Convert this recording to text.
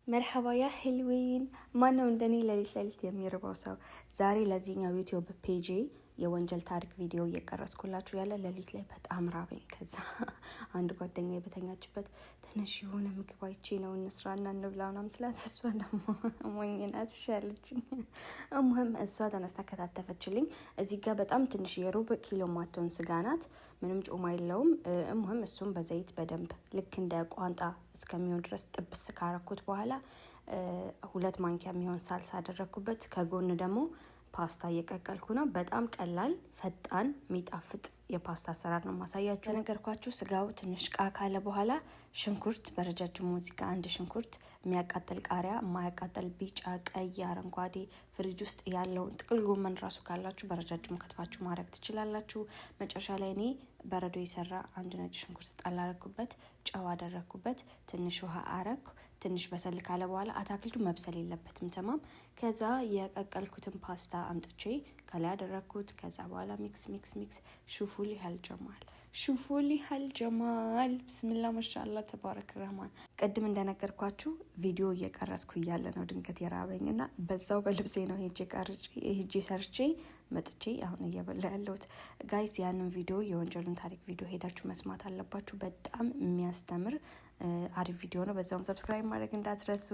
مرحبا يا حلوين. ما انه እንደኔ ለሊት የሚርባው ሰው ዛሬ ለዚህኛው ዩቲዩብ ፔጂ የወንጀል ታሪክ ቪዲዮ እየቀረጽኩላችሁ ያለ ለሊት ላይ በጣም ራበኝ። ከዛ አንድ ጓደኛዬ በተኛችበት ትንሽ የሆነ ምግብ አይቼ ነው እንስራና እንብላ ምናምን ስላት እሷ ደግሞ ሞኝናት ሻለችኝ። እሙህም እሷ ተነስታ ከታተፈችልኝ። እዚህ ጋር በጣም ትንሽ የሩብ ኪሎ ማቶን ስጋ ናት። ምንም ጮማ የለውም። እሙህም እሱም በዘይት በደንብ ልክ እንደ ቋንጣ እስከሚሆን ድረስ ጥብስ ካረኩት በኋላ 2 ማንኪያ የሚሆን ሳልሳ አደረኩበት። ከጎን ደግሞ ፓስታ እየቀቀልኩ ነው። በጣም ቀላል ፈጣን የሚጣፍጥ የፓስታ አሰራር ነው ማሳያችሁ። ነገርኳችሁ። ስጋው ትንሽ ቃ ካለ በኋላ ሽንኩርት በረጃጅሙ እዚህ ጋር 1 ሽንኩርት፣ የሚያቃጥል ቃሪያ፣ የማያቃጥል ቢጫ፣ ቀይ፣ አረንጓዴ ፍሪጅ ውስጥ ያለውን ጥቅል ጎመን ራሱ ካላችሁ በረጃጅሙ ከትፋችሁ ማድረግ ትችላላችሁ። መጨረሻ ላይ እኔ በረዶ የሰራ 1 ነጭ ሽንኩርት ጣል አረኩበት፣ ጨው አደረኩበት፣ ትንሽ ውሃ አረኩ። ትንሽ በሰል ካለ በኋላ አታክልቱ መብሰል የለበትም ተማም። ከዛ የቀቀልኩትን ፓስታ አምጥቼ ከላይ አደረኩት። ከዛ በኋላ ሚክስ ሹፉሊ ሀልጀማል ሹፉሊ ሀልጀማል ብስሚላ ማሻአላ ተባረክ ረህማን። ቅድም እንደነገርኳችሁ ቪዲዮ እየቀረጽኩ እያለ ነው ድንገት የራበኝና በዛው በልብሴ ነው ሄጄ ሰርቼ መጥቼ አሁን እየበላ ያለሁት። ጋይስ ያንን ቪዲዮ የወንጀሉን ታሪክ ቪዲዮ ሄዳችሁ መስማት አለባችሁ። በጣም የሚያስተምር አሪፍ ቪዲዮ ነው። በዛውም ሰብስክራይብ ማድረግ እንዳትረሱ።